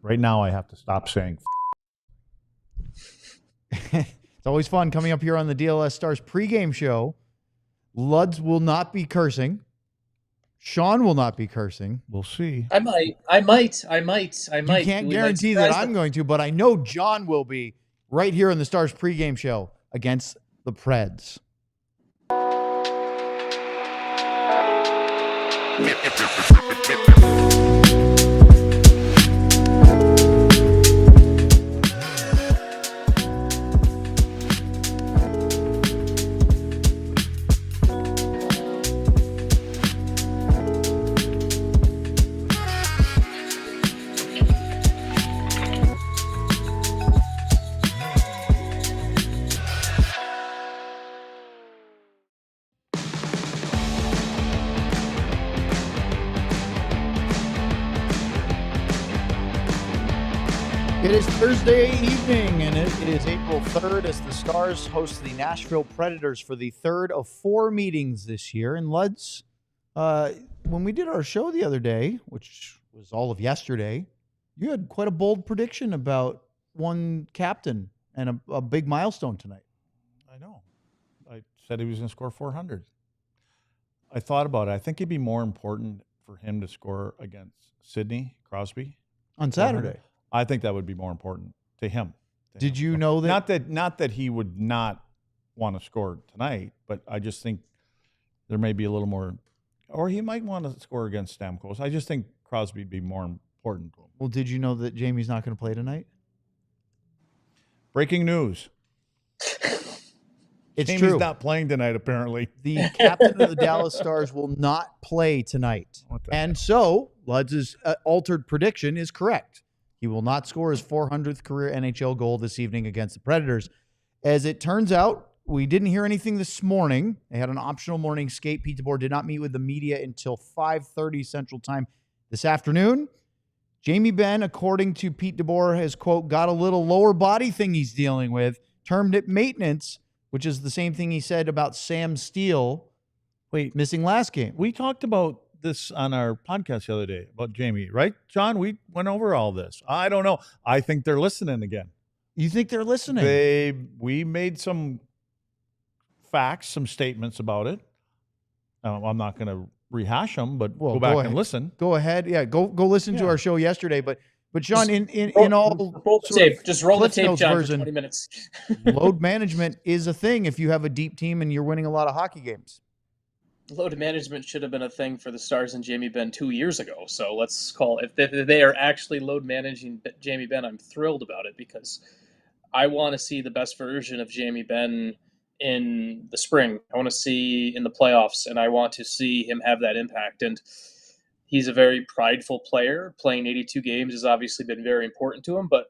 Right now, I have to stop saying. It's always fun coming up here on the DLS Stars pregame show. Luds will not be cursing. Sean will not be cursing. We'll see. I might. You can't guarantee that I'm going to, but I know John will be right here on the Stars pregame show against the Preds. It is Thursday evening, and it is April 3rd as the Stars host the Nashville Predators for the third of 4 meetings this year. And Luds, when we did our show the other day, which was all of yesterday, you had quite a bold prediction about one captain and a big milestone tonight. I know. I said he was going to score 400. I thought about it. I think it'd be more important for him to score against Sidney Crosby On Saturday. I think that would be more important to him. Did you know that? Not that he would not want to score tonight, but I just think there may be a little more, or he might want to score against Stamkos. I just think Crosby would be more important to him. Well, did you know that Jamie's not going to play tonight? Breaking news. It's Jamie's true. not playing tonight, apparently. The captain of the Dallas Stars will not play tonight. And so, Luds' altered prediction is correct. He will not score his 400th career NHL goal this evening against the Predators. As it turns out, we didn't hear anything this morning. They had an optional morning skate. Pete DeBoer did not meet with the media until 5:30 Central Time this afternoon. Jamie Benn, according to Pete DeBoer, has, quote, got a little lower body thing he's dealing with, termed it maintenance, which is the same thing he said about Sam Steele missing last game. We talked about this on our podcast the other day about Jamie, right, John? We went over all this. I don't know. I think they're listening again. You think they're listening? We made some facts, some statements about it. I'm not going to rehash them, but go back and listen. Go ahead. Yeah, go listen to our show yesterday. But Sean, in all just roll the tape, John, version, for 20 minutes. Load management is a thing if you have a deep team and you're winning a lot of hockey games. Load management should have been a thing for the Stars and Jamie Benn 2 years ago. So let's call it, if they are actually load managing Jamie Benn, I'm thrilled about it because I want to see the best version of Jamie Benn in the spring. I want to see in the playoffs, and I want to see him have that impact. And he's a very prideful player. Playing 82 games has obviously been very important to him, but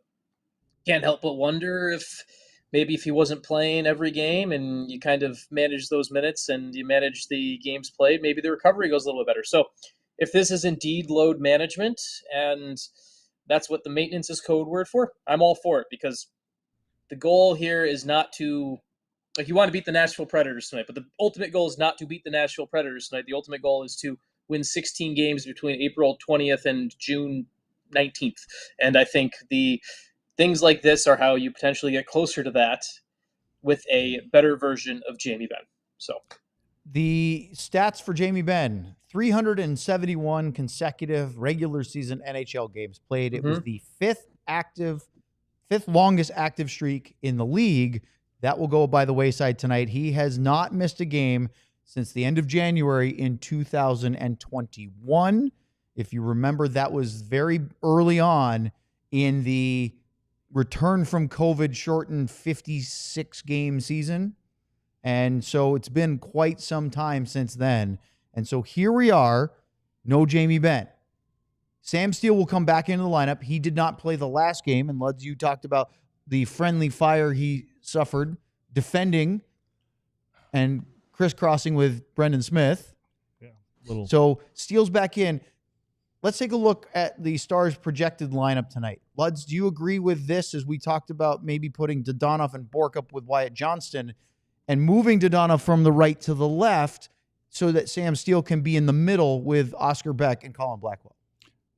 can't help but wonder if maybe if he wasn't playing every game and you kind of manage those minutes and you manage the games played, maybe the recovery goes a little bit better. So if this is indeed load management and that's what the maintenance is code word for, I'm all for it because the goal here is not to, like, you want to beat the Nashville Predators tonight, but the ultimate goal is not to beat the Nashville Predators tonight. The ultimate goal is to win 16 games between April 20th and June 19th. And I think the things like this are how you potentially get closer to that with a better version of Jamie Benn. So the stats for Jamie Benn, 371 consecutive regular season NHL games played. It was the fifth longest active streak in the league. That will go by the wayside tonight. He has not missed a game since the end of January in 2021. If you remember, that was very early on in the return from COVID shortened 56-game season. And so it's been quite some time since then. And so here we are, no Jamie Benn. Sam Steele will come back into the lineup. He did not play the last game. And Luds, you talked about the friendly fire he suffered defending and crisscrossing with Brendan Smith. Yeah, So Steele's back in. Let's take a look at the Stars' projected lineup tonight. Luds, do you agree with this as we talked about maybe putting Dadonov and Bourque up with Wyatt Johnston and moving Dadonov from the right to the left so that Sam Steele can be in the middle with Oscar Beck and Colin Blackwell?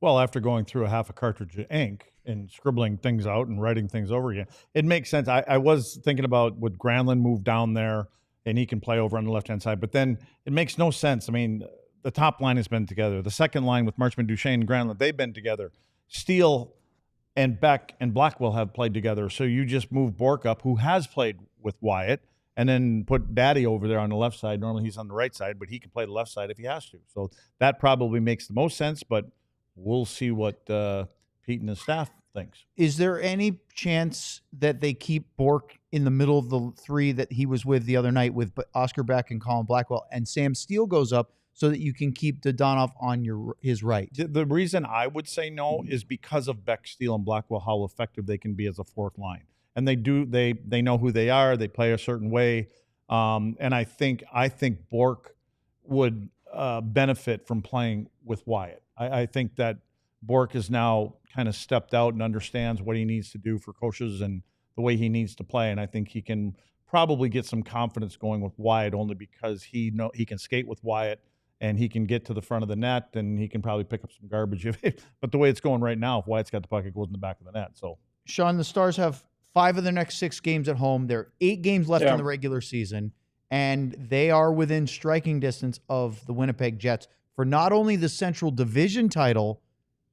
Well, after going through a half a cartridge of ink and scribbling things out and writing things over again, it makes sense. I was thinking about would Granlund move down there and he can play over on the left-hand side, but then it makes no sense. I mean, the top line has been together. The second line with Marchment, Duchesne, and Granlund, they've been together. Steele and Beck and Blackwell have played together. So you just move Bork up, who has played with Wyatt, and then put Daddy over there on the left side. Normally he's on the right side, but he can play the left side if he has to. So that probably makes the most sense, but we'll see what Pete and his staff thinks. Is there any chance that they keep Bork in the middle of the three that he was with the other night with Oscar Beck and Colin Blackwell, and Sam Steele goes up so that you can keep Dodonov on his right? The reason I would say no is because of Beck, Steele, and Blackwell, how effective they can be as a fourth line. And they know who they are. They play a certain way. And I think Bork would benefit from playing with Wyatt. I think that Bork has now kind of stepped out and understands what he needs to do for coaches and the way he needs to play. And I think he can probably get some confidence going with Wyatt only because he can skate with Wyatt and he can get to the front of the net and he can probably pick up some garbage. But the way it's going right now, if Wyatt's got the puck, it goes in the back of the net. So, Sean, the Stars have 5 of their next 6 games at home. There are 8 games left in the regular season, and they are within striking distance of the Winnipeg Jets for not only the Central Division title,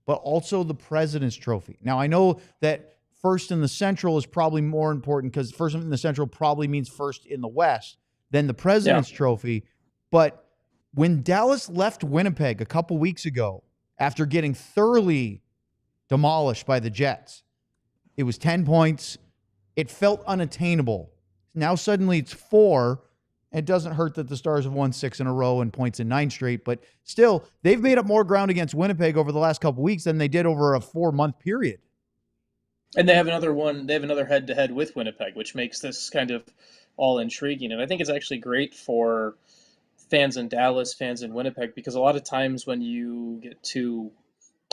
but also the President's Trophy. Now, I know that first in the Central is probably more important because first in the Central probably means first in the West than the President's Trophy. But when Dallas left Winnipeg a couple weeks ago after getting thoroughly demolished by the Jets, it was 10 points. It felt unattainable. Now suddenly it's 4. It doesn't hurt that the Stars have won 6 in a row and points in 9 straight, but still, they've made up more ground against Winnipeg over the last couple weeks than they did over a 4-month period. And they have another one. They have another head-to-head with Winnipeg, which makes this kind of all intriguing. And I think it's actually great for fans in Dallas, fans in Winnipeg, because a lot of times when you get to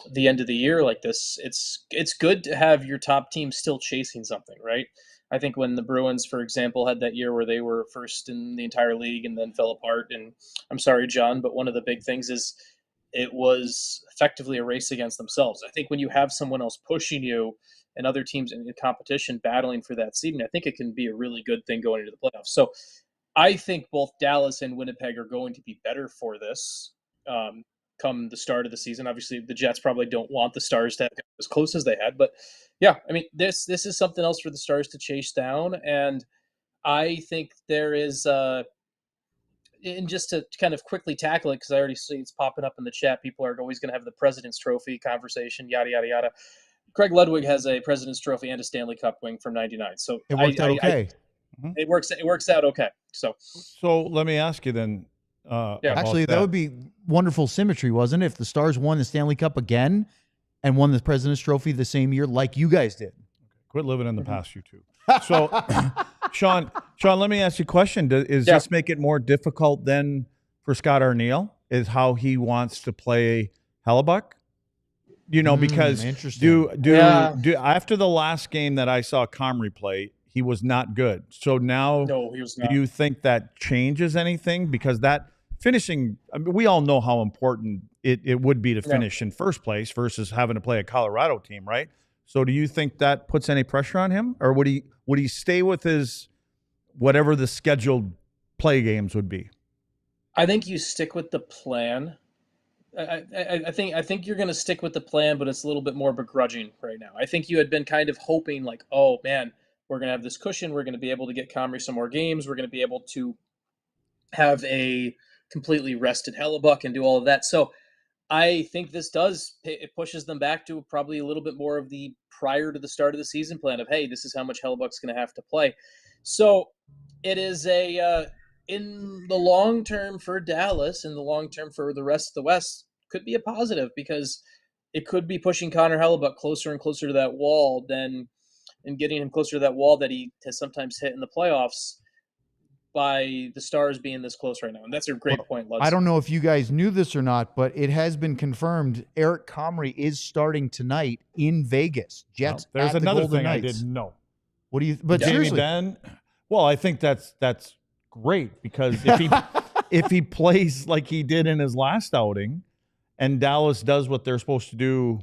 the end of the year like this, it's good to have your top team still chasing something, right? I think when the Bruins, for example, had that year where they were first in the entire league and then fell apart, and I'm sorry, John, but one of the big things is it was effectively a race against themselves. I think when you have someone else pushing you and other teams in competition battling for that seeding, I think it can be a really good thing going into the playoffs. So I think both Dallas and Winnipeg are going to be better for this come the start of the season. Obviously, the Jets probably don't want the Stars to have as close as they had, but yeah, I mean, this is something else for the Stars to chase down, and I think there is, and just to kind of quickly tackle it, because I already see it's popping up in the chat, people are always going to have the President's Trophy conversation, yada, yada, yada. Craig Ludwig has a President's Trophy and a Stanley Cup wing from '99, so it worked out okay. It works out okay. So let me ask you then. Actually, that would be wonderful symmetry, wasn't it? If the Stars won the Stanley Cup again and won the President's Trophy the same year, like you guys did. Quit living in the past, you two. So, Sean, let me ask you a question. Does this make it more difficult then for Scott Arniel? Is how he wants to play Hellebuck? You know, because after the last game that I saw Comrie play, he was not good. So now, no, he was not. Do you think that changes anything? Because that finishing, I mean, we all know how important it would be to finish in first place versus having to play a Colorado team, right? So do you think that puts any pressure on him, or would he stay with his whatever the scheduled play games would be? I think you stick with the plan. I think you're going to stick with the plan, but it's a little bit more begrudging right now. I think you had been kind of hoping like, oh man, we're going to have this cushion. We're going to be able to get Comrie some more games. We're going to be able to have a completely rested Hellebuck and do all of that. So I think this it pushes them back to probably a little bit more of the prior to the start of the season plan of, hey, this is how much Hellebuck's going to have to play. So it is in the long term for Dallas, in the long term for the rest of the West, could be a positive because it could be pushing Connor Hellebuck closer and closer to that wall and getting him closer to that wall that he has sometimes hit in the playoffs by the Stars being this close right now. And that's a great point, Lutz. I don't know if you guys knew this or not, but it has been confirmed Eric Comrie is starting tonight in Vegas. Jets there's at another the Golden thing Knights. I didn't know. What do you? But Jamie seriously, Benn, well, I think that's great because if he plays like he did in his last outing, and Dallas does what they're supposed to do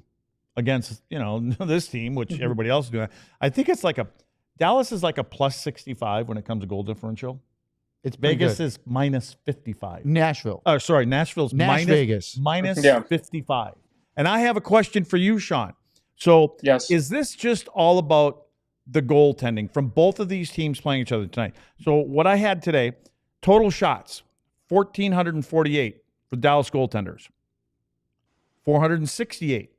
against, this team, which everybody else is doing, I think it's like Dallas is like a plus 65 when it comes to goal differential. It's Vegas is minus 55. Nashville. Oh, sorry, Nashville's Vegas. minus 55. And I have a question for you, Sean. So yes. Is this just all about the goaltending from both of these teams playing each other tonight? So what I had today, total shots, 1,448 for Dallas goaltenders. 468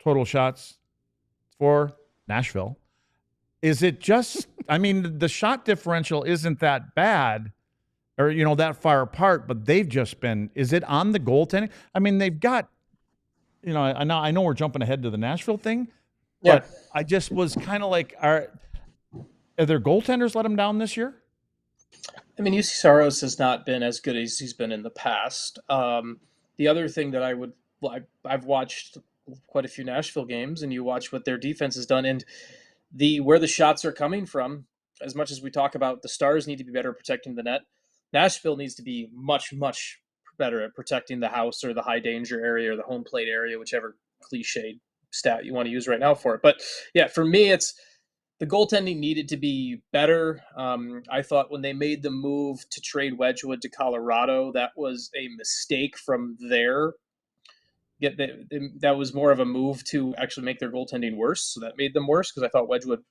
total shots for Nashville. Is it just, the shot differential isn't that bad or, that far apart, but they've just been, is it on the goaltending? They've got, I know we're jumping ahead to the Nashville thing, but I just was kind of like, are their goaltenders let them down this year? UC Saros has not been as good as he's been in the past. The other thing that I've watched quite a few Nashville games, and you watch what their defense has done, and where the shots are coming from. As much as we talk about the Stars need to be better at protecting the net, Nashville needs to be much, much better at protecting the house or the high danger area or the home plate area, whichever cliche stat you want to use right now for it. But yeah, for me, it's the goaltending needed to be better. I thought when they made the move to trade Wedgwood to Colorado, that was a mistake from there. That was more of a move to actually make their goaltending worse. So that made them worse because I thought Wedgwood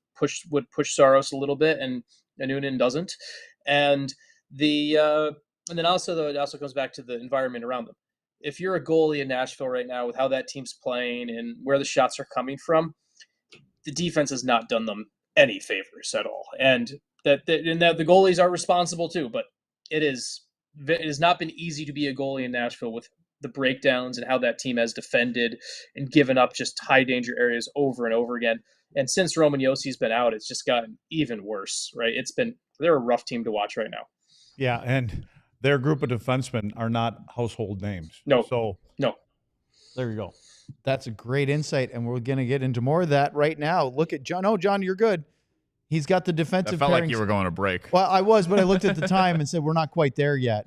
would push Saros a little bit and Noonan doesn't. And then also though, it also comes back to the environment around them. If you're a goalie in Nashville right now with how that team's playing and where the shots are coming from, the defense has not done them any favors at all. And that the goalies are responsible too, but it has not been easy to be a goalie in Nashville with the breakdowns and how that team has defended and given up just high danger areas over and over again. And since Roman Yossi's been out, it's just gotten even worse, right? They're a rough team to watch right now. Yeah, and their group of defensemen are not household names. No. So there you go. That's a great insight, and we're going to get into more of that right now. Look at John. Oh, John, you're good. He's got the defensive I felt pairings. like you were going to break. Well, I was, but I looked at the time and said we're not quite there yet.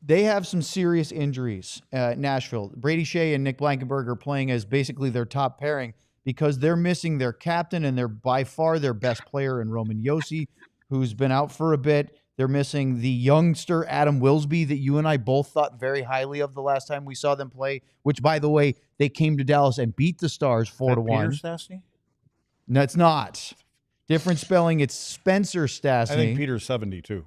They have some serious injuries at Nashville. Brady Shea and Nick Blankenberg are playing as basically their top pairing because they're missing their captain and they're by far their best player in Roman Josi, who's been out for a bit. They're missing the youngster Adam Wilsby that you and I both thought very highly of the last time we saw them play, which, by the way, they came to Dallas and beat the Stars 4-1. Peter Stastny? No, it's not. Different spelling. It's Spencer Stastny. I think Peter's 72.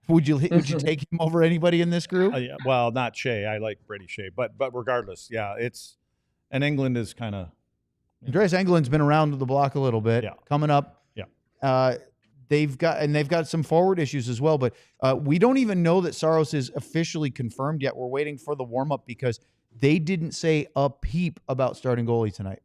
Would you take him over anybody in this group? Yeah, well, not Shea. I like Brady Shea, but regardless, yeah, and England is kind of. Andreas Englund's been around the block a little bit. Yeah. Coming up. Yeah. They've got some forward issues as well, but we don't even know that Saros is officially confirmed yet. We're waiting for the warm up because they didn't say a peep about starting goalie tonight.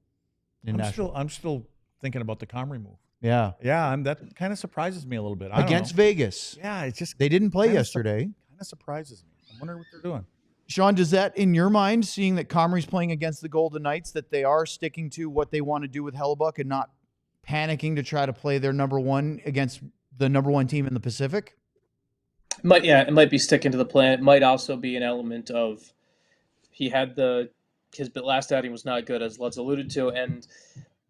I'm still thinking about the Comrie move. Yeah. Yeah, that kind of surprises me a little bit. Against Vegas. Yeah, it's just they didn't play yesterday. Kind of surprises me. I wonder what they're doing. Sean, does that, in your mind, seeing that Comrie's playing against the Golden Knights, that they are sticking to what they want to do with Hellebuck and not panicking to try to play their number one against the number one team in the Pacific? It might be sticking to the plan. It might also be an element of his last outing was not good, as Lutz alluded to, and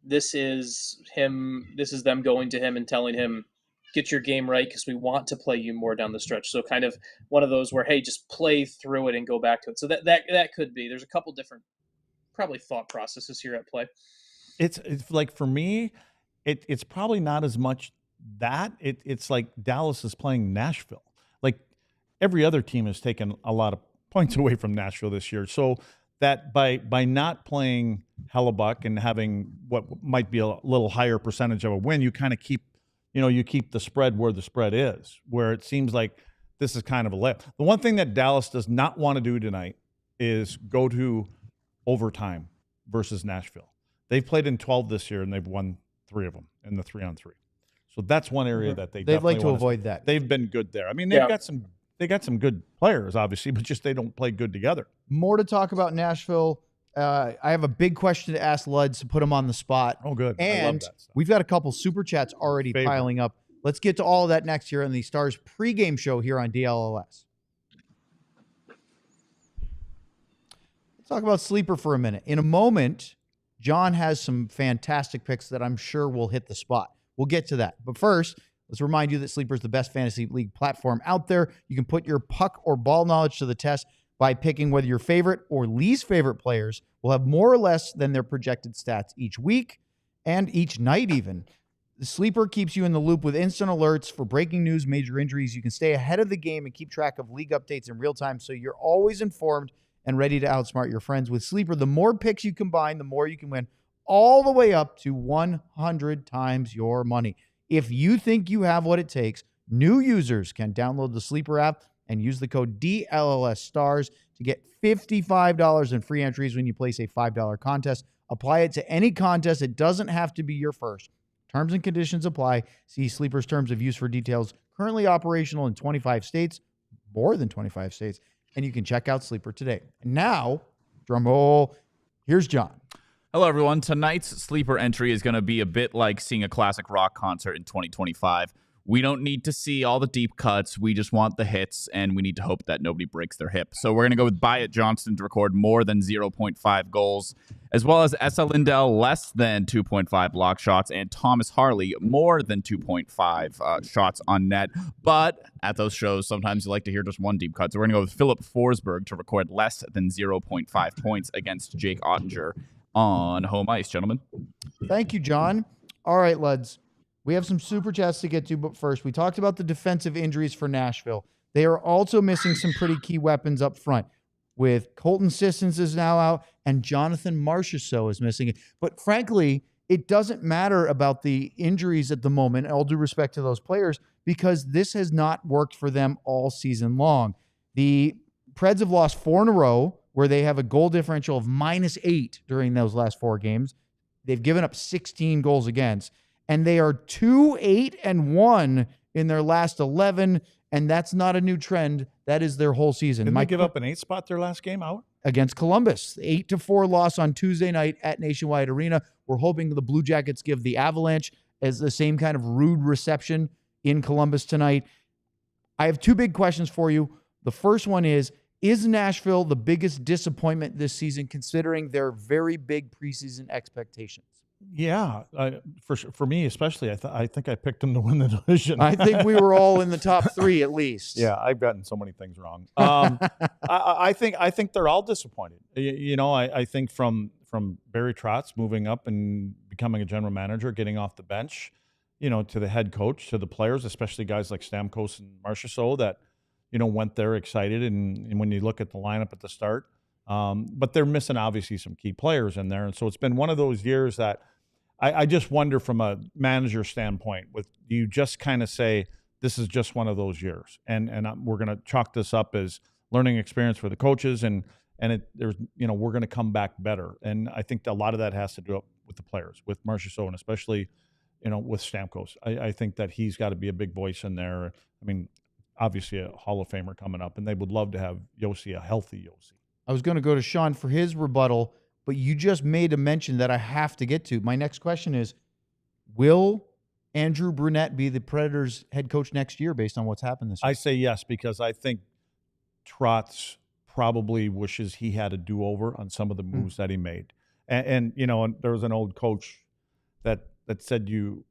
this is them going to him and telling him, get your game right because we want to play you more down the stretch. So kind of one of those where, hey, just play through it and go back to it. So that could be. There's a couple different probably thought processes here at play. It's like for me, it's probably not as much that. It's like Dallas is playing Nashville. Like every other team has taken a lot of points away from Nashville this year. So that by not playing Hellebuck and having what might be a little higher percentage of a win, you kind of keep the spread where the spread is, where it seems like this is kind of a layup. The one thing that Dallas does not want to do tonight is go to overtime versus Nashville. They've played in 12 this year and they've won 3 of them in the 3-on-3. So that's one area that they'd like to avoid that. They've been good there. I mean, they've got some good players, obviously, but just they don't play good together. More to talk about Nashville. I have a big question to ask Luds to put him on the spot. Oh, good. And I love that stuff. We've got a couple super chats already piling up. Let's get to all of that next year on the Stars pregame show here on DLLS. Let's talk about sleeper for a minute. In a moment, John has some fantastic picks that I'm sure will hit the spot. We'll get to that. But first, let's remind you that Sleeper is the best fantasy league platform out there. You can put your puck or ball knowledge to the test by picking whether your favorite or least favorite players will have more or less than their projected stats each week and each night even. The Sleeper keeps you in the loop with instant alerts for breaking news, major injuries. You can stay ahead of the game and keep track of league updates in real time so you're always informed and ready to outsmart your friends. With Sleeper, the more picks you combine, the more you can win, all the way up to 100 times your money. If you think you have what it takes, new users can download the Sleeper app and use the code DLSSTARS to get $55 in free entries when you place a $5 contest. Apply it to any contest. It doesn't have to be your first. Terms and conditions apply. See Sleeper's terms of use for details. Currently operational in 25 states, more than 25 states, and you can check out Sleeper today. And now, drum roll, here's John. Hello, everyone. Tonight's sleeper entry is going to be a bit like seeing a classic rock concert in 2025. We don't need to see all the deep cuts. We just want the hits, and we need to hope that nobody breaks their hip. So we're going to go with Byatt Johnston to record more than 0.5 goals, as well as Esa Lindell less than 2.5 block shots, and Thomas Harley more than 2.5 shots on net. But at those shows, sometimes you like to hear just one deep cut. So we're going to go with Philip Forsberg to record less than 0.5 points against Jake Oettinger on home ice, gentlemen. Thank you, John. All right, lads. We have some super chats to get to, but first, we talked about the defensive injuries for Nashville. They are also missing some pretty key weapons up front, with Colton Sissons is now out and Jonathan Marchessault is missing it. But frankly, it doesn't matter about the injuries at the moment, all due respect to those players, because this has not worked for them all season long. The Preds have lost 4 in a row, where they have a goal differential of -8 during those last 4 games. They've given up 16 goals against. And they are 2-8-1 in their last 11, and that's not a new trend. That is their whole season. Didn't they give up an 8 spot their last game out? Against Columbus. 8-4 loss on Tuesday night at Nationwide Arena. We're hoping the Blue Jackets give the Avalanche as the same kind of rude reception in Columbus tonight. I have 2 big questions for you. The first one is Nashville the biggest disappointment this season, considering their very big preseason expectations? Yeah, for me especially, I think I picked them to win the division. I think we were all in the top 3 at least. Yeah, I've gotten so many things wrong. I think they're all disappointed. I think from Barry Trotz moving up and becoming a general manager, getting off the bench, to the head coach, to the players, especially guys like Stamkos and Marchessault that went there excited, and when you look at the lineup at the start. But they're missing obviously some key players in there. And so it's been one of those years that I just wonder from a manager standpoint, you just kind of say, this is just one of those years. And we're going to chalk this up as learning experience for the coaches. And we're going to come back better. And I think a lot of that has to do with the players, with Marchessault, and especially, with Stamkos. I think that he's got to be a big voice in there. I mean, obviously a Hall of Famer coming up, and they would love to have Yossi, a healthy Yossi. I was going to go to Sean for his rebuttal, but you just made a mention that I have to get to. My next question is, will Andrew Brunette be the Predators head coach next year based on what's happened this year? I say yes, because I think Trotz probably wishes he had a do-over on some of the moves that he made. And there was an old coach that said you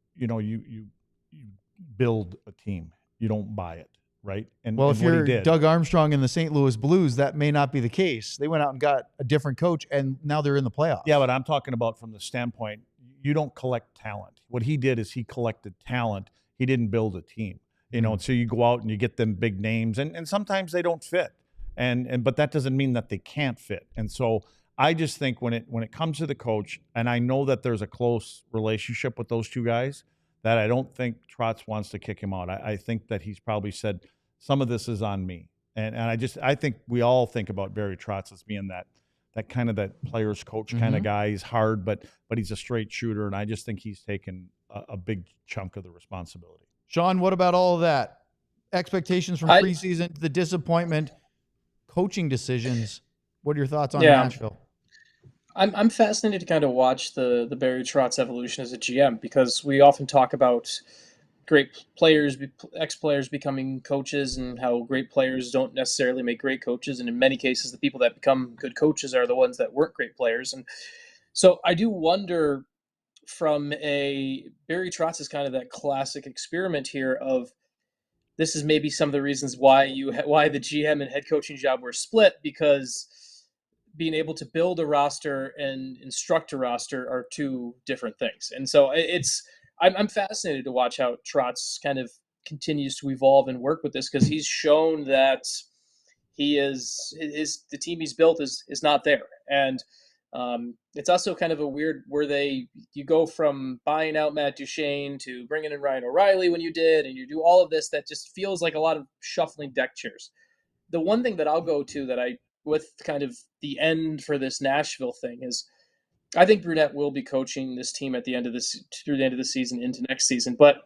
build a team, you don't buy it. Right. And if you're Doug Armstrong and the St. Louis Blues, that may not be the case. They went out and got a different coach, and now they're in the playoffs. Yeah, but I'm talking about from the standpoint, you don't collect talent. What he did is he collected talent. He didn't build a team. And so you go out and you get them big names, and sometimes they don't fit. But that doesn't mean that they can't fit. And so I just think when it comes to the coach, and I know that there's a close relationship with those 2 guys, that I don't think Trotz wants to kick him out. I think that he's probably said, some of this is on me. And I think we all think about Barry Trotz as being that kind of that player's coach kind of guy. He's hard, but he's a straight shooter. And I just think he's taken a big chunk of the responsibility. Sean, what about all of that? Expectations from preseason, the disappointment, coaching decisions. What are your thoughts on Nashville? I'm fascinated to kind of watch the Barry Trotz evolution as a GM, because we often talk about great players, ex-players becoming coaches, and how great players don't necessarily make great coaches. And in many cases, the people that become good coaches are the ones that weren't great players. And so I do wonder, from Barry Trotz is kind of that classic experiment here of, this is maybe some of the reasons why the GM and head coaching job were split, because being able to build a roster and instruct a roster are two different things. And so I'm fascinated to watch how Trotz kind of continues to evolve and work with this, because he's shown that the team he's built is not there. And it's also kind of a weird where you go from buying out Matt Duchene to bringing in Ryan O'Reilly when you did, and you do all of this that just feels like a lot of shuffling deck chairs. The one thing that I'll go to with kind of the end for this Nashville thing is, I think Brunette will be coaching this team through the end of the season into next season. But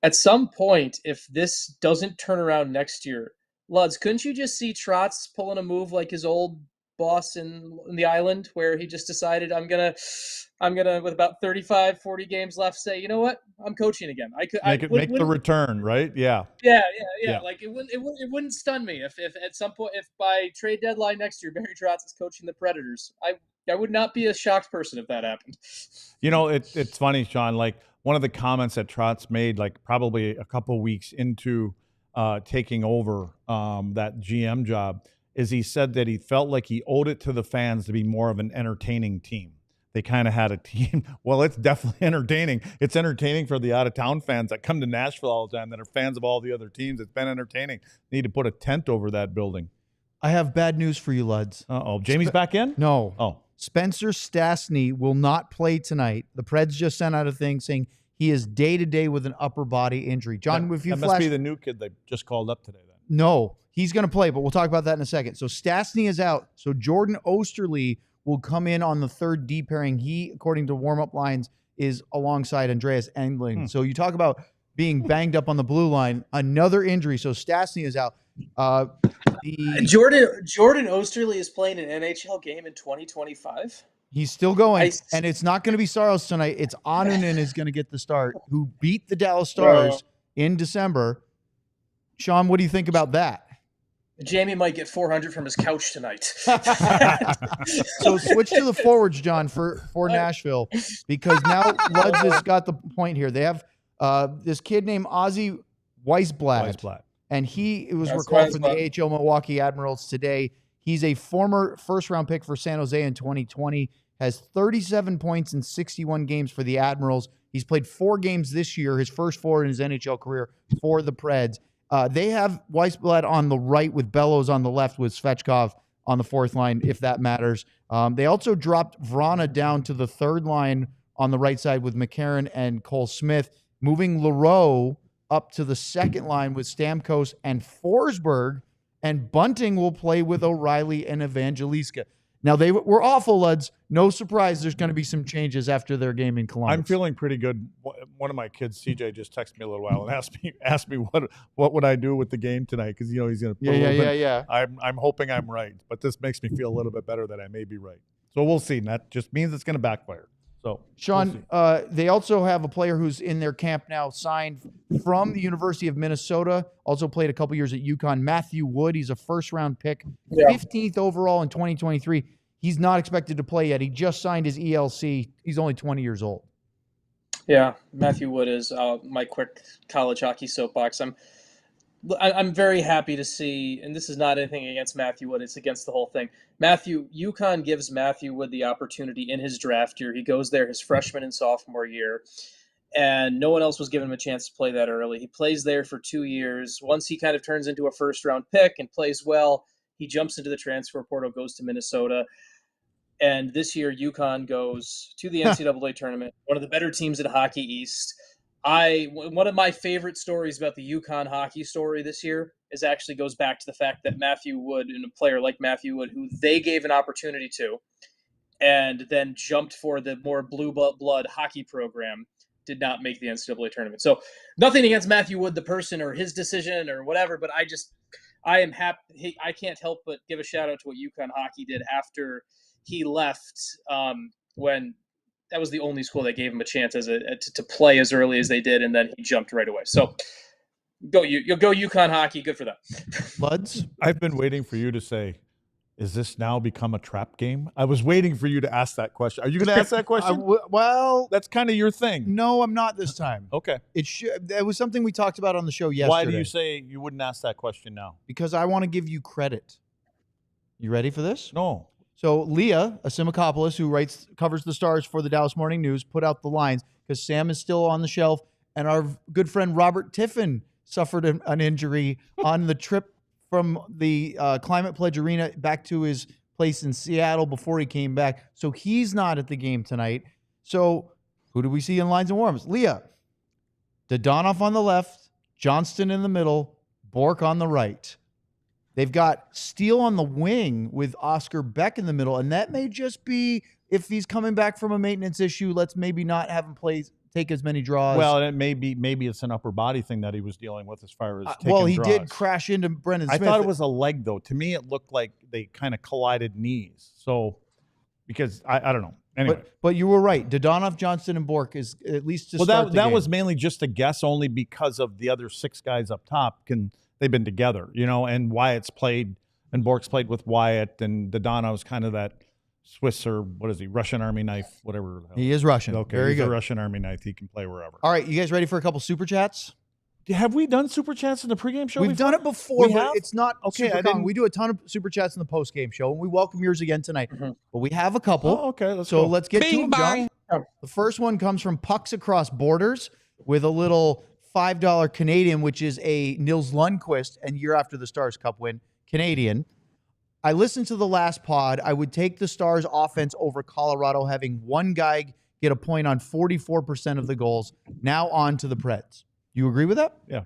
at some point, if this doesn't turn around next year, Luds, couldn't you just see Trotz pulling a move like his old boss in the island, where he just decided, I'm gonna with about 35-40 games left, say, you know what, I'm coaching again. Make the return, right? Yeah. Like it wouldn't stun me if at some point, if by trade deadline next year Barry Trotz is coaching the Predators. I would not be a shocked person if that happened. It's funny, Sean, like one of the comments that Trotz made, like probably a couple weeks into taking over that GM job, is he said that he felt like he owed it to the fans to be more of an entertaining team. They kind of had a team. Well, it's definitely entertaining. It's entertaining for the out-of-town fans that come to Nashville all the time, that are fans of all the other teams. It's been entertaining. They need to put a tent over that building. I have bad news for you, Luds. Uh-oh. Jamie's back in? No. Oh. Spencer Stastny will not play tonight. The Preds just sent out a thing saying he is day-to-day with an upper body injury. John, if you that must be the new kid they just called up today, then. No, he's going to play, but we'll talk about that in a second. So Stastny is out. So Jordan Osterley will come in on the third D pairing. He, according to warm-up lines, is alongside Andreas Englund. So you talk about being banged up on the blue line, another injury. So Stastny is out. Jordan Osterley is playing an NHL game in 2025. He's still going, and it's not going to be Saros tonight. It's Anunen is going to get the start, who beat the Dallas Stars in December. Sean, what do you think about that? Jamie might get 400 from his couch tonight. So switch to the forwards, John, for Nashville, because now Luds has got the point here. They have this kid named Ozzy Weisblatt. And he was recalled from the AHL Milwaukee Admirals today. He's a former first-round pick for San Jose in 2020, has 37 points in 61 games for the Admirals. He's played 4 games this year, his first 4 in his NHL career for the Preds. They have Weisblatt on the right with Bellows on the left with Svechkov on the fourth line, if that matters. They also dropped Vrana down to the third line on the right side with McCarron and Cole Smith, moving Leroux up to the second line with Stamkos and Forsberg, and Bunting will play with O'Reilly and Evangelista. Now, they were awful, Luds. No surprise there's going to be some changes after their game in Columbus. I'm feeling pretty good. One of my kids, CJ, just texted me a little while and asked me what would I do with the game tonight, because he's going to put Yeah. I'm hoping I'm right, but this makes me feel a little bit better that I may be right. So we'll see. And that just means it's going to backfire. So, Sean, they also have a player who's in their camp now, signed from the University of Minnesota, also played a couple years at UConn, Matthew Wood. He's a first-round pick, 15th overall in 2023. He's not expected to play yet. He just signed his ELC. He's only 20 years old. Yeah, Matthew Wood is my quick college hockey soapbox. I'm very happy to see, and this is not anything against Matthew Wood, it's against the whole thing. UConn gives Matthew Wood the opportunity in his draft year. He goes there his freshman and sophomore year, and no one else was given him a chance to play that early. He plays there for 2 years. Once he kind of turns into a first-round pick and plays well, he jumps into the transfer portal, goes to Minnesota. And this year, UConn goes to the NCAA tournament, one of the better teams in Hockey East. One of my favorite stories about the UConn hockey story this year actually goes back to the fact that Matthew Wood, and a player like Matthew Wood, who they gave an opportunity to, and then jumped for the more blue blood hockey program, did not make the NCAA tournament. So nothing against Matthew Wood, the person, or his decision or whatever, but I am happy. I can't help but give a shout out to what UConn hockey did after he left, when that was the only school that gave him a chance to play as early as they did, and then he jumped right away. So you'll go UConn hockey. Good for them. Luds? I've been waiting for you to say, is this now become a trap game? I was waiting for you to ask that question. Are you going to ask that question? Well, That's kind of your thing. no, I'm not this time. Okay. It was something we talked about on the show yesterday. Why do you say you wouldn't ask that question now? Because I want to give you credit. You ready for this? No. So Leah Asimakopoulos, who covers the Stars for the Dallas Morning News, put out the lines because Sam is still on the shelf, and our good friend Robert Tiffin suffered an injury on the trip from the Climate Pledge Arena back to his place in Seattle before he came back. So he's not at the game tonight. So who do we see in lines and warms? Leah, Dodonov on the left, Johnston in the middle, Bork on the right. They've got Steele on the wing with Oscar Beck in the middle, and that may just be if he's coming back from a maintenance issue. Let's maybe not have him take as many draws. Well, it maybe it's an upper body thing that he was dealing with as far as taking well, he draws. did crash into Brendan Smith. I thought it was a leg, though. To me, it looked like they kind of collided knees. So, because I don't know. Anyway. But you were right. Dodonov, Johnston, and Bork is at least to start the that game. was mainly just a guess, only because of the other 6 guys up top. They've been together, and Wyatt's played, and Bork's played with Wyatt, and Dodonov's kind of that Swiss or what is he, Russian Army knife, whatever. He is Russian. Okay, very he's good. a Russian Army knife. He can play wherever. All right, you guys ready for a couple super chats? Have we done super chats in the pregame show? We've done it before, We but have? it's not Okay, super I common. didn't- We do a ton of super chats in the postgame show, and we welcome yours again tonight. But we have a couple. Oh, okay, let's So go. let's get to them, John. Oh. The first one comes from Pucks Across Borders with a little $5 Canadian, which is a Nils Lundqvist and year after the Stars Cup win, Canadian. I listened to the last pod. I would take the Stars offense over Colorado, having one guy get a point on 44% of the goals. Now on to the Preds. You agree with that? Yeah.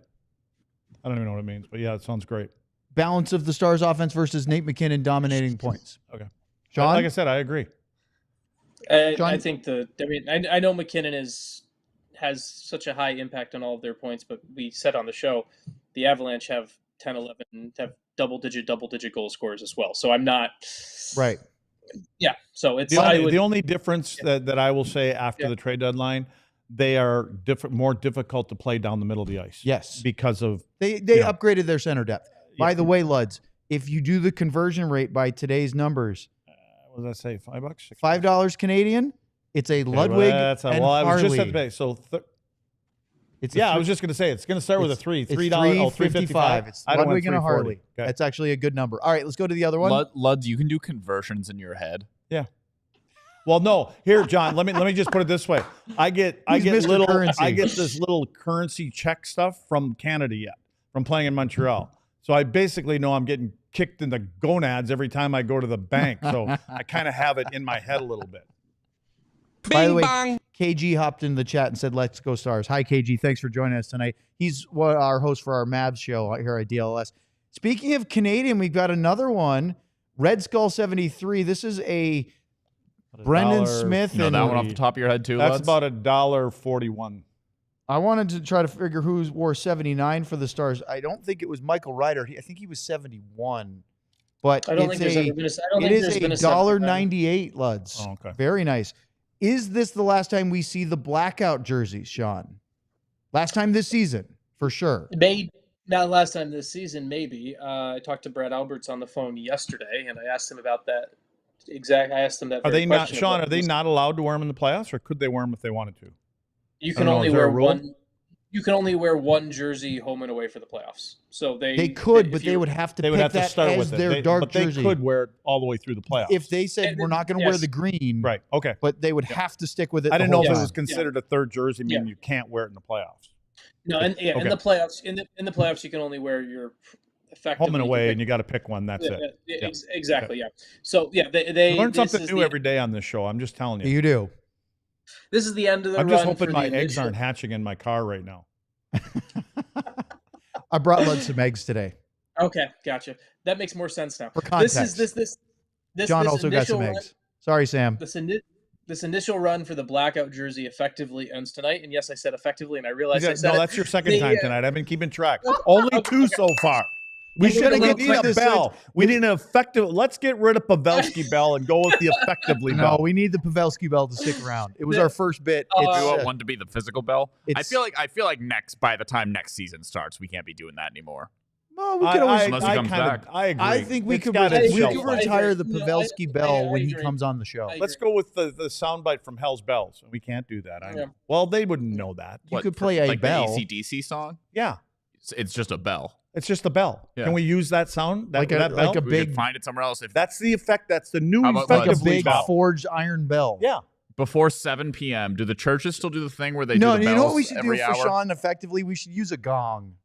I don't even know what it means, but yeah, it sounds great. Balance of the Stars offense versus Nate McKinnon dominating points. Okay. Sean? Like I said, I agree. I think I know McKinnon has such a high impact on all of their points, but we said on the show, the Avalanche have 10, 11, have double digit goal scorers as well. So I'm not Right. Yeah. So it's the only difference that I will say after the trade deadline, they are more difficult to play down the middle of the ice. Yes. Because of They upgraded their center depth. By the way, Luds, if you do the conversion rate by today's numbers, what did I say? $5? $5 Canadian. It's a Ludwig and I was Harley. just at the base. So I was just going to say it's going to start with a $3. $3. $3.55. It's Ludwig and a Harley. Okay. That's actually a good number. All right, let's go to the other one. Luds, you can do conversions in your head. Yeah. Well, no. Here, John. Let me just put it this way. I get this little currency check stuff from Canada from playing in Montreal. So I basically know I'm getting kicked in the gonads every time I go to the bank. So I kind of have it in my head a little bit. By the way, KG hopped into the chat and said, "Let's go Stars." Hi, KG. Thanks for joining us tonight. He's our host for our Mavs show here at DLS. Speaking of Canadian, we've got another one. Red Skull 73. This is a Brendan Smith. You know that one off the top of your head too, That's Luds? about $1.41. I wanted to try to figure who wore 79 for the Stars. I don't think it was Michael Ryder. I think he was 71. But I don't think there's ever been it is $1.98, Luds. Oh, okay. Very nice. Is this the last time we see the blackout jerseys, Sean? Last time this season, for sure. Not last time this season, maybe. I talked to Brad Alberts on the phone yesterday, and I asked him about that. I asked him that. Are they not, Sean? Are they not allowed to wear them in the playoffs, or could they wear them if they wanted to? You can only wear one. You can only wear one jersey home and away for the playoffs. So they could, but they would have to. They would have to start with their dark jersey. But they could wear it all the way through the playoffs. If they said we're not going to wear the green, right? Okay, but they would have to stick with it. I didn't know if it time. was considered a third jersey, meaning you can't wear it in the playoffs. No, in the playoffs, in the playoffs, you can only wear your effectively home and away, and you got to pick one. That's it. Exactly. Yeah. So they learn something new every day on this show. I'm just telling you. You do. This is the end of the I'm run. just hoping my eggs initial... aren't hatching in my car right now. I brought Lud some eggs today. Okay, gotcha. That makes more sense now. For context, this John also got some eggs. Sorry, Sam. This initial run for the blackout jersey effectively ends tonight. And yes, I said effectively, and I realized I said no, that's your second time tonight. I've been keeping track. Only two so far. We shouldn't We get need a this. bell. We need an effective. Let's get rid of Pavelski Bell and go with the effectively No, bell. we need the Pavelski bell to stick around. It was our first bit. We It's, want one to be the physical bell. I it's- feel like by the time next season starts, we can't be doing that anymore. well, we could always. Unless he comes back. I agree. I think we It's could got its we shelf could life. retire the No, Pavelski I bell when he agree. comes on the show. I Let's go with the soundbite from Hell's Bells. We can't do that. Yeah. Well, they wouldn't know that. You could play a like bell. the AC/DC song. Yeah, It's just a bell. it's just a bell. Yeah. Can we use that sound? That, Like a- that bell? like a We big- could find it somewhere else. If That's the effect. That's the new How about Like a effectively big bell. forged iron bell. Yeah. before 7 p.m., do the churches still do the thing where they No, do the you bells know what we should do every for hour? Sean effectively? We should use a gong.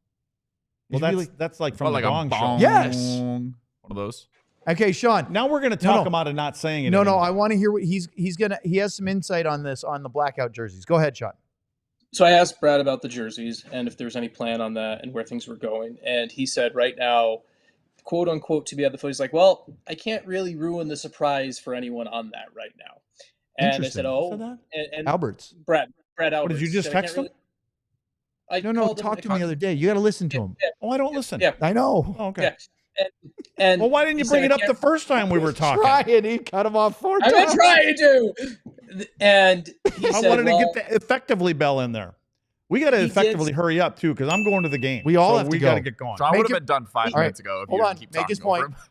Well, It should be that's like What, from like the a Gong bong? Show. Yes. One of those. Okay, Sean. Now we're going to talk him out of not saying it. No, anymore. I want to hear what he has some insight on this on the blackout jerseys. Go ahead, Sean. So I asked Brad about the jerseys and if there's any plan on that and where things were going. And he said right now, quote unquote, to be at the foot, he's like, well, I can't really ruin the surprise for anyone on that right now. And I said, Interesting. and Alberts. Brad Alberts. did you just said, I text can't him? I No, called him talk in to him the other day. You got to listen to him. Oh, I don't listen. Yeah. I know. Oh, okay. Yeah. And Well, why didn't you he bring said, it I up the can't- first time we were talking? Trying. He cut him off 4 I've been times. trying to. And he I said, wanted to well, get the effectively bell in there. We got to He did- effectively hurry up too, because I'm going to the game. We all So have to we go. got to get going. John Make would have it- been done 5 All right, minutes ago if hold you on, didn't keep make his talking over point. him.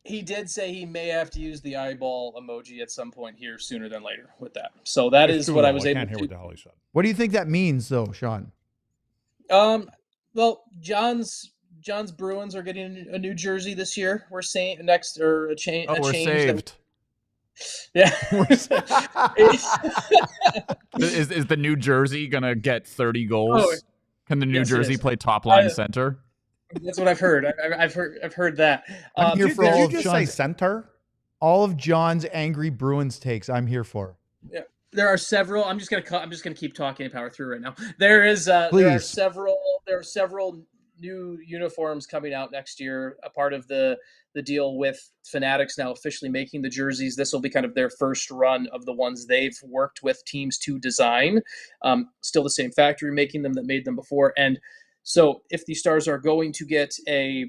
he did say he may have to use the eyeball emoji at some point here sooner than later with that. So that It's is too what I low. was I able can't hear to. what the hell he said. What do you think that means, though, Sean? Well, John's Bruins are getting a new jersey this year. We're saying next or a change. Oh, we're change saved. Yeah. Is the New Jersey gonna get 30 goals? Oh, Can the New yes, it Jersey is. play top line center? That's what I've heard. I've heard that. I'm here Did for all you of just say Sean's center? all of John's angry Bruins takes. I'm here for. There are several. I'm just gonna keep talking and power through right now. There are Please. several new uniforms coming out next year. A part of the deal with Fanatics now officially making the jerseys. This will be kind of their first run of the ones they've worked with teams to design. Still the same factory making them that made them before. And so if the Stars are going to get a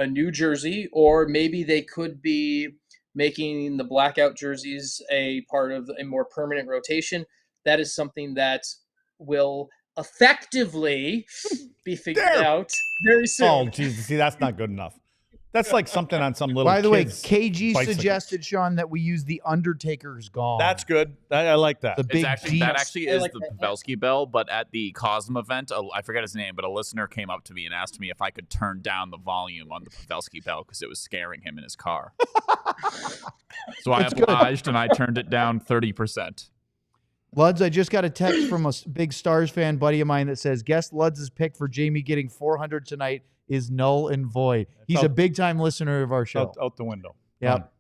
new jersey, or maybe they could be making the blackout jerseys a part of a more permanent rotation, that is something that will effectively be figured out very soon. Oh, Jesus. See, that's not good enough. That's like something on some little By the way, kid's KG bicycle. suggested, Sean, that we use the Undertaker's gong. That's good. I like that. The big deep. That actually I is like the that. Pavelski bell, but at the Cosm event, I forget his name, but a listener came up to me and asked me if I could turn down the volume on the Pavelski bell because it was scaring him in his car. So I obliged and I turned it down 30%. Luds, I just got a text from a big Stars fan buddy of mine that says, guess Luds' pick for Jamie getting 400 tonight is null and void. He's a big-time listener of our show. Out the window. Yep.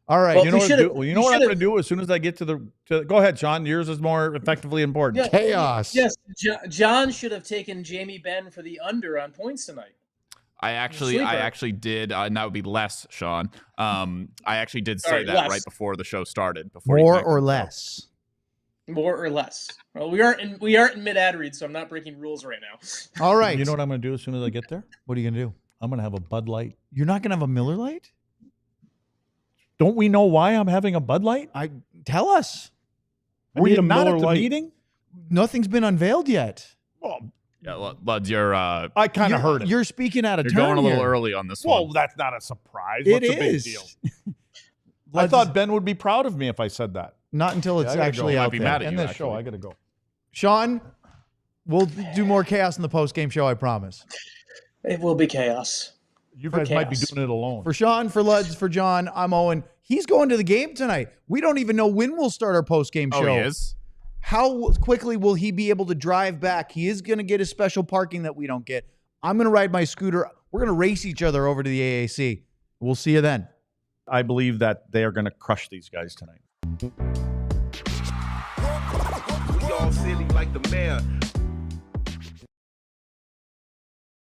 All right. Well, You know we what? should've- You know we what I'm should've- going to do as soon as I get to the. Go ahead, Sean. Yours is more effectively important. Yeah. Chaos. Yes, John should have taken Jamie Benn for the under on points tonight. I actually did, and that would be less, Sean. I actually did say Sorry, that less. right before the show started. Before you More connected or the show. less. More or less. Well, we aren't in mid ad read, so I'm not breaking rules right now. All right. You know what I'm going to do as soon as I get there? What are you going to do? I'm going to have a Bud Light. You're not going to have a Miller Lite? Don't we know why I'm having a Bud Light? Tell us. Were you a not Miller at the Lite. meeting? Nothing's been unveiled yet. Well, Yeah, Luds, you're I kind of heard it. You're speaking out of you're turn going a little here. early on this Well, one. that's not a surprise. It What's the big is. deal? I thought Ben would be proud of me if I said that. Not until it's I gotta actually go. out Might be there. mad at End you, this show. actually. I got to go. Sean, we'll do more chaos in the post-game show, I promise. It will be chaos. You For guys might be chaos. doing it alone. For Sean, for Luds, for John, I'm Owen. He's going to the game tonight. We don't even know when we'll start our post-game show. Oh, he is? How quickly will he be able to drive back? He is going to get his special parking that we don't get. I'm going to ride my scooter. We're going to race each other over to the AAC. We'll see you then. I believe that they are going to crush these guys tonight. We all silly like the mayor.